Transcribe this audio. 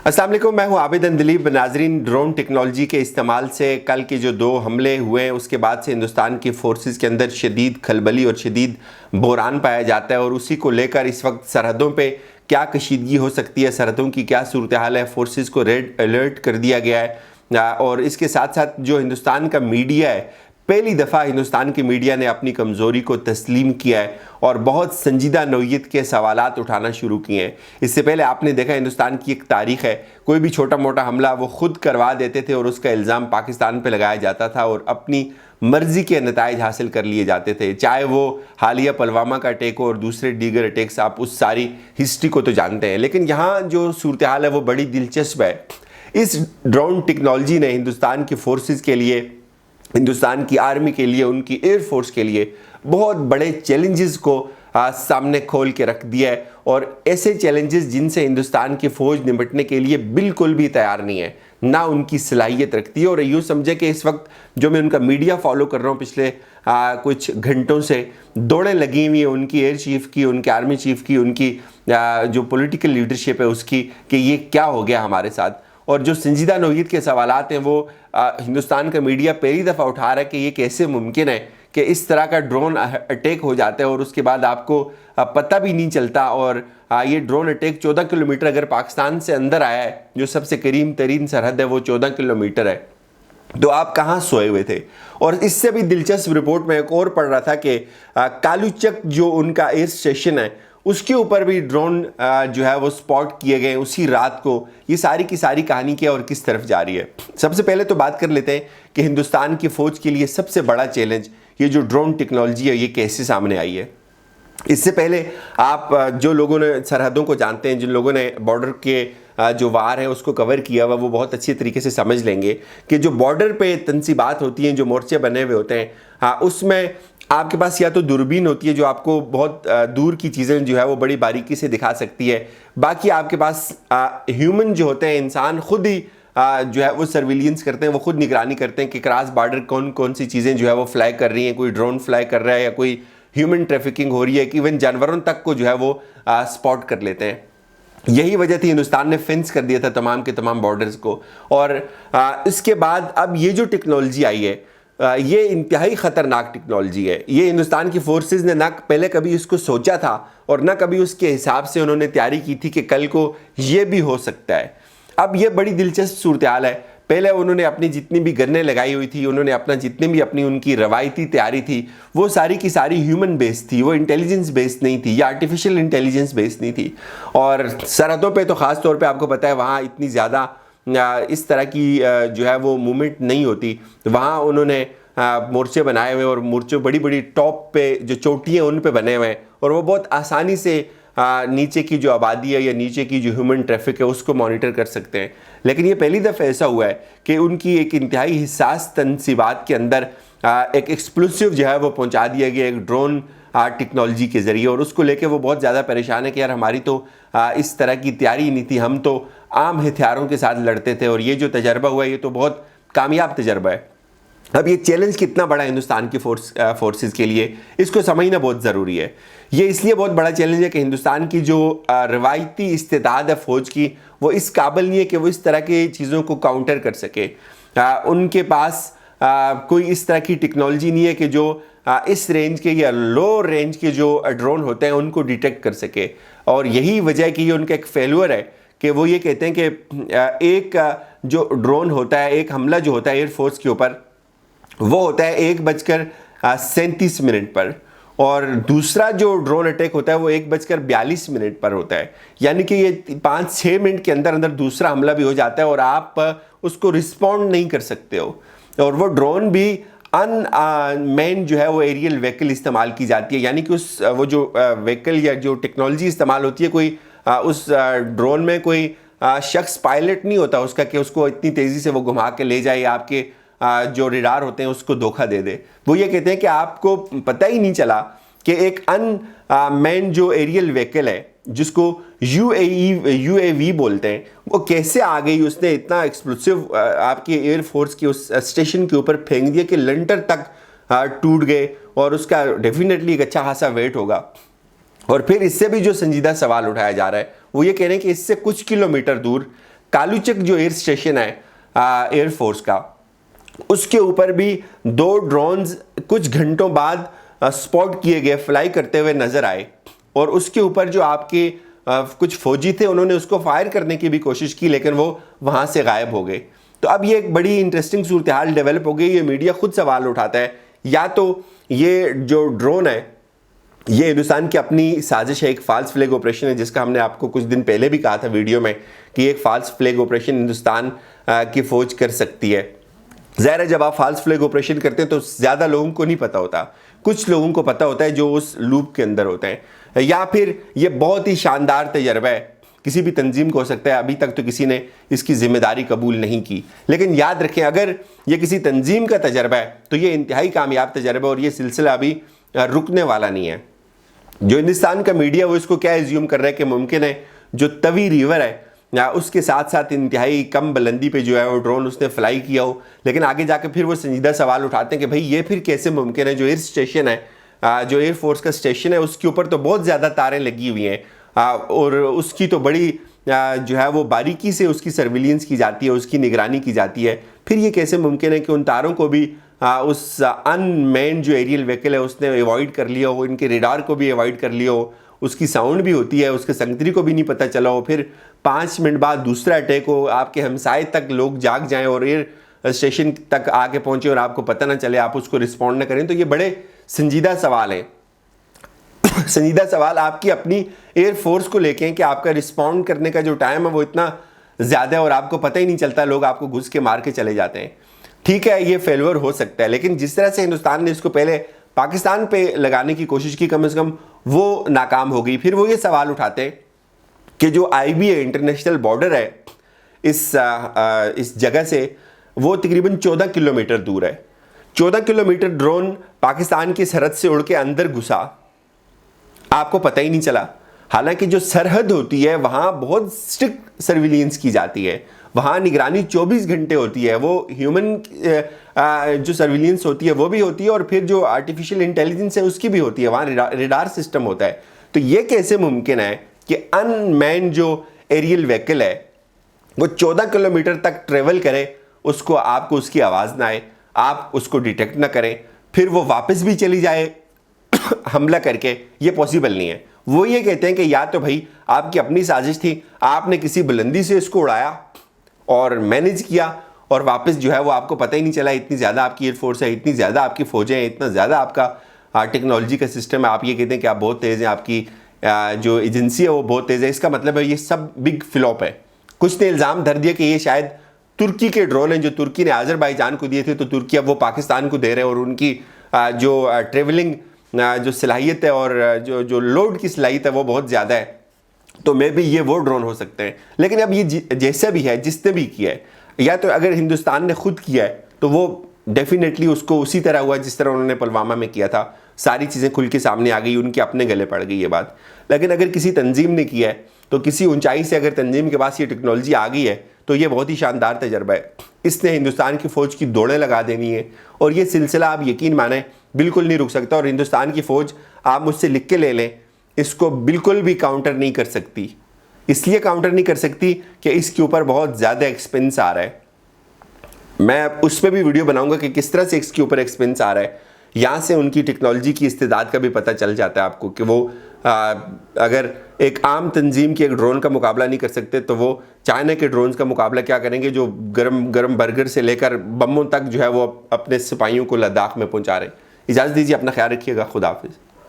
अस्सलाम वालेकुम, मैं हूं आबिद अंदलीब। नाजरीन, ड्रोन टेक्नोलॉजी के इस्तेमाल से कल के जो 2 हमले हुए हैं उसके बाद से हिंदुस्तान की फोर्सेस के अंदर शदीद खलबली और शदीद बहरान पाया जाता है और उसी को लेकर इस वक्त सरहदों पे क्या कशीदगी हो सकती है, सरहदों की क्या सूरत हाल है, फोर्सेस को रेड अलर्ट कर दिया गया है। और इसके साथ साथ जो हिंदुस्तान का मीडिया है, पहली दफ़ा हिंदुस्तान की मीडिया ने अपनी कमज़ोरी को तस्लीम किया है और बहुत संजीदा नौयत के सवालात उठाना शुरू किए हैं। इससे पहले आपने देखा हिंदुस्तान की एक तारीख़ है, कोई भी छोटा मोटा हमला वो ख़ुद करवा देते थे और उसका इल्ज़ाम पाकिस्तान पे लगाया जाता था और अपनी मर्ज़ी के नताइज हासिल कर लिए जाते थे। चाहे वो हालिया पुलवामा का अटैक हो और दूसरे दीगर अटैक्स, आप उस सारी हिस्ट्री को तो जानते हैं। लेकिन यहाँ जो सूरत हाल है वो बड़ी दिलचस्प है। इस ड्रोन टेक्नोलॉजी ने हिंदुस्तान की फोर्सेस के लिए, हिंदुस्तान की आर्मी के लिए, उनकी एयरफोर्स के लिए बहुत बड़े चैलेंजेस को सामने खोल के रख दिया है और ऐसे चैलेंजेस जिनसे हिंदुस्तान की फ़ौज निपटने के लिए बिल्कुल भी तैयार नहीं है, ना उनकी सलाहियत रखती है। और यूँ समझे कि इस वक्त जो मैं उनका मीडिया फॉलो कर रहा हूँ पिछले कुछ घंटों से, दौड़ें लगी हुई हैं उनकी एयर चीफ़ की, उनके आर्मी चीफ़ की, उनकी जो पॉलिटिकल लीडरशिप है उसकी, कि ये क्या हो गया हमारे साथ। और जो संजीदा नौयत के सवालात हैं वो हिंदुस्तान का मीडिया पहली दफ़ा उठा रहा है कि ये कैसे मुमकिन है कि इस तरह का ड्रोन अटैक हो जाता है और उसके बाद आपको पता भी नहीं चलता। और ये ड्रोन अटैक 14 किलोमीटर अगर पाकिस्तान से अंदर आया है, जो सबसे करीब तरीन सरहद है वो 14 किलोमीटर है, तो आप कहाँ सोए हुए थे। और इससे भी दिलचस्प रिपोर्ट में एक और पढ़ रहा था कि कालूचक जो उनका एयर स्टेशन है उसके ऊपर भी ड्रोन जो है वो स्पॉट किए गए उसी रात को। ये सारी की सारी कहानी क्या और किस तरफ जा रही है। सबसे पहले तो बात कर लेते हैं कि हिंदुस्तान की फ़ौज के लिए सबसे बड़ा चैलेंज ये जो ड्रोन टेक्नोलॉजी है ये कैसे सामने आई है। इससे पहले आप जो लोगों ने सरहदों को जानते हैं, जिन लोगों ने बॉर्डर के जो वार है उसको कवर किया हुआ, वो बहुत अच्छी तरीके से समझ लेंगे कि जो बॉर्डर पे तनसीबात होती हैं, जो मोर्चे बने हुए होते हैं, उसमें आपके पास या तो दूरबीन होती है जो आपको बहुत दूर की चीज़ें जो है वो बड़ी बारीकी से दिखा सकती है। बाकी आपके पास ह्यूमन जो होते हैं, इंसान खुद ही जो है वो सर्विलियंस करते हैं, वो खुद निगरानी करते हैं कि क्रॉस बॉर्डर कौन कौन सी चीज़ें जो है वो फ्लाई कर रही हैं, कोई ड्रोन फ्लाई कर रहा है या कोई ह्यूमन ट्रैफिकिंग हो रही है, कि इवन जानवरों तक को जो है वो स्पॉट कर लेते हैं। यही वजह थी हिंदुस्तान ने फेंस कर दिया था तमाम के तमाम बॉर्डर्स को। और इसके बाद अब ये जो टेक्नोलॉजी आई है ये इंतहाई ख़तरनाक टेक्नोलॉजी है। ये हिंदुस्तान की फोर्सेस ने ना पहले कभी इसको सोचा था और ना कभी उसके हिसाब से उन्होंने तैयारी की थी कि कल को ये भी हो सकता है। अब ये बड़ी दिलचस्प सूरत हाल है। पहले उन्होंने अपनी जितनी भी गन्नें लगाई हुई थी, उन्होंने अपना जितनी भी अपनी उनकी रवायती तैयारी थी, वो सारी की सारी ह्यूमन बेस्ड थी, वो इंटेलिजेंस बेस्ड नहीं थी या आर्टिफिशियल इंटेलिजेंस बेस्ड नहीं थी। और सरहदों पे तो ख़ास तौर पे आपको पता है वहाँ इतनी ज़्यादा इस तरह की जो है वो मूवमेंट नहीं होती। वहाँ उन्होंने मोर्चे बनाए हुए और मोर्चे बड़ी बड़ी टॉप पे जो चोटियाँ उन पे बने हुए हैं और वो बहुत आसानी से नीचे की जो आबादी है या नीचे की जो ह्यूमन ट्रैफिक है उसको मॉनिटर कर सकते हैं। लेकिन ये पहली दफ़ा ऐसा हुआ है कि उनकी एक इंतहाई हिसास तनसीबात के अंदर एक एक्सप्लोसिव जो है वो पहुंचा दिया गया एक ड्रोन टेक्नोलॉजी के ज़रिए। और उसको लेके वो बहुत ज़्यादा परेशान है कि यार हमारी तो इस तरह की तैयारी नहीं थी, हम तो आम हथियारों के साथ लड़ते थे और ये जो तजर्बा हुआ है ये तो बहुत कामयाब तजर्बा है। अब ये चैलेंज कितना बड़ा है हिंदुस्तान की फोर्सेस के लिए, इसको समझना बहुत ज़रूरी है। ये इसलिए बहुत बड़ा चैलेंज है कि हिंदुस्तान की जो रवायती इस्तेदाद है फ़ौज की, वो इस काबिल नहीं है कि वो इस तरह की चीज़ों को काउंटर कर सके। उनके पास कोई इस तरह की टेक्नोलॉजी नहीं है कि जो इस रेंज के या लो रेंज के जो ड्रोन होते हैं उनको डिटेक्ट कर सके। और यही वजह है कि ये उनका एक फेल्यूर है कि वो ये कहते हैं कि एक जो ड्रोन होता है, एक हमला जो होता है एयरफोर्स के ऊपर, वो होता है 1:37 पर, और दूसरा जो ड्रोन अटैक होता है वो 1:42 पर होता है। यानी कि ये 5-6 मिनट के अंदर अंदर दूसरा हमला भी हो जाता है और आप उसको रिस्पॉन्ड नहीं कर सकते हो। और वो ड्रोन भी अनमैन्ड जो है वो एरियल व्हीकल इस्तेमाल की जाती है, यानी कि उस वो जो व्हीकल या जो टेक्नोलॉजी इस्तेमाल होती है, कोई उस ड्रोन में कोई शख्स पायलट नहीं होता उसका कि उसको इतनी तेज़ी से वो घुमा के ले जाए, आपके जो रडार होते हैं उसको धोखा दे दे। वो ये कहते हैं कि आपको पता ही नहीं चला कि एक अनमैन्ड जो एरियल व्हीकल है जिसको यूएवी बोलते हैं, वो कैसे आ गई, उसने इतना एक्सप्लोसिव आपके एयरफोर्स के उस स्टेशन के ऊपर फेंक दिया कि लंटर तक टूट गए और उसका डेफिनेटली एक अच्छा खासा वेट होगा। और फिर इससे भी जो संजीदा सवाल उठाया जा रहा है वो ये कह रहे हैं कि इससे कुछ किलोमीटर दूर कालूचक जो एयर स्टेशन है एयरफोर्स का, उसके ऊपर भी 2 ड्रोन्स कुछ घंटों बाद स्पॉट किए गए, फ्लाई करते हुए नजर आए। और उसके ऊपर जो आपके कुछ फौजी थे उन्होंने उसको फायर करने की भी कोशिश की, लेकिन वो वहां से गायब हो गए। तो अब ये एक बड़ी इंटरेस्टिंग सूरत हाल डेवलप हो गई। ये मीडिया खुद सवाल उठाता है, या तो ये जो ड्रोन है ये हिंदुस्तान की अपनी साजिश है, एक फाल्स फ्लैग ऑपरेशन है, जिसका हमने आपको कुछ दिन पहले भी कहा था वीडियो में कि एक फाल्स फ्लैग ऑपरेशन हिंदुस्तान की फौज कर सकती है। ज़ाहिर है जब आप फाल्स फ्लैग ऑपरेशन करते हैं तो ज़्यादा लोगों को नहीं पता होता, कुछ लोगों को पता होता है जो उस लूप के अंदर होते हैं। या फिर ये बहुत ही शानदार तजर्बा है, किसी भी तंजीम को हो सकता है, अभी तक तो किसी ने इसकी जिम्मेदारी कबूल नहीं की। लेकिन याद रखें, अगर ये किसी तंजीम का तजर्बा है तो ये इंतहाई कामयाब तजर्बा, और ये सिलसिला अभी रुकने वाला नहीं है। जो हिंदुस्तान का मीडिया वो इसको क्या एज्यूम कर रहा है कि मुमकिन है जो तवी रिवर है या उसके साथ साथ इंतहाई कम बुलंदी पे जो है वो ड्रोन उसने फ्लाई किया हो, लेकिन आगे जाकर फिर वो संजीदा सवाल उठाते हैं कि भाई ये फिर कैसे मुमकिन है। जो एयर स्टेशन है, जो एयरफोर्स का स्टेशन है, उसके ऊपर तो बहुत ज़्यादा तारें लगी हुई हैं और उसकी तो बड़ी जो है वो बारीकी से उसकी सर्विलेंस की जाती है, उसकी निगरानी की जाती है। फिर ये कैसे मुमकिन है कि उन तारों को भी उस अनमैन्ड जो एरियल व्हीकल है उसने अवॉइड कर लिया हो, इनके रेडार को भी अवॉइड कर लिया हो, उसकी साउंड भी होती है, उसके संगतरी को भी नहीं पता चला हो, फिर 5 मिनट बाद दूसरा अटैक हो, आपके हमसाए तक लोग जाग जाएं और एयर स्टेशन तक आके पहुंचे और आपको पता ना चले, आप उसको रिस्पॉन्ड ना करें। तो ये बड़े संजीदा सवाल हैं। संजीदा सवाल आपकी अपनी एयरफोर्स को लेके हैं कि आपका रिस्पॉन्ड करने का जो टाइम है वो इतना ज़्यादा है और आपको पता ही नहीं चलता, लोग आपको घुस के मार के चले जाते हैं। ठीक है, ये फेलवर हो सकता है, लेकिन जिस तरह से हिंदुस्तान ने इसको पहले पाकिस्तान पे लगाने की कोशिश की, कम से कम वो नाकाम हो गई। फिर वो ये सवाल उठाते हैं कि जो IB है, इंटरनेशनल बॉर्डर है इस जगह से, वो तकरीबन 14 किलोमीटर दूर है। 14 किलोमीटर ड्रोन पाकिस्तान की सरहद से उड़ के अंदर घुसा, आपको पता ही नहीं चला। हालांकि जो सरहद होती है वहाँ बहुत स्ट्रिक्ट सर्विलेंस की जाती है, वहाँ निगरानी 24 घंटे होती है, वो ह्यूमन जो सर्विलेंस होती है वो भी होती है और फिर जो आर्टिफिशियल इंटेलिजेंस है उसकी भी होती है, वहाँ रेडार सिस्टम होता है। तो ये कैसे मुमकिन है कि अनमैन्ड जो एरियल व्हीकल है वो 14 किलोमीटर तक ट्रेवल करे, उसको आपको उसकी आवाज़ ना आए, आप उसको डिटेक्ट ना करें, फिर वो वापस भी चली जाए हमला करके? ये पॉसिबल नहीं है। वो ये कहते हैं कि या तो भाई आपकी अपनी साजिश थी, आपने किसी बुलंदी से इसको उड़ाया और मैनेज किया और वापस जो है वो आपको पता ही नहीं चला। इतनी ज़्यादा आपकी एयरफोर्स है, इतनी ज़्यादा आपकी फ़ौजें हैं, इतना ज़्यादा आपका टेक्नोलॉजी का सिस्टम है, आप ये कहते हैं कि आप बहुत तेज़ हैं, आपकी जो एजेंसी है वो बहुत तेज़ है। इसका मतलब है ये सब बिग फ्लॉप है। कुछ ने इल्ज़ाम धर दिया कि ये शायद तुर्की के ड्रोन हैं जो तुर्की ने आज़रबाईजान को दिए थे, तो तुर्की अब वो पाकिस्तान को दे रहे हैं और उनकी जो ट्रेवलिंग जो सलाहियत है और जो लोड की सलाहियत है वो बहुत ज़्यादा है, तो मे भी ये वो ड्रोन हो सकते हैं। लेकिन अब ये जैसे भी है, जिसने भी किया है, या तो अगर हिंदुस्तान ने खुद किया है तो वो डेफिनेटली उसको उसी तरह हुआ जिस तरह उन्होंने पुलवामा में किया था, सारी चीज़ें खुल के सामने आ गई, उनके अपने गले पड़ गई ये बात। लेकिन अगर किसी तंजीम ने किया है तो किसी ऊंचाई से अगर तंजीम के पास ये टेक्नोलॉजी आ गई है तो ये बहुत ही शानदार तजर्बा है। इसने हिंदुस्तान की फ़ौज की दौड़ें लगा देनी है और ये सिलसिला आप यकीन माने बिल्कुल नहीं रुक सकता। और हिंदुस्तान की फ़ौज, आप मुझसे लिख के ले लें, इसको बिल्कुल भी काउंटर नहीं कर सकती। इसलिए काउंटर नहीं कर सकती कि इसके ऊपर बहुत ज़्यादा एक्सपेंस आ रहा है। मैं उस पर भी वीडियो बनाऊंगा कि किस तरह से इसके ऊपर एक्सपेंस आ रहा है। यहाँ से उनकी टेक्नोलॉजी की इस्तेदाद का भी पता चल जाता है आपको कि वो अगर एक आम तंजीम की एक ड्रोन का मुकाबला नहीं कर सकते तो वो चाइना के ड्रोन्स का मुकाबला क्या करेंगे, जो गरम गरम बर्गर से लेकर बमों तक जो है वो अपने सिपाहियों को लद्दाख में पहुँचा रहे हैं। इजाज़त दीजिए, अपना ख्याल रखिएगा, खुदा हाफिज़।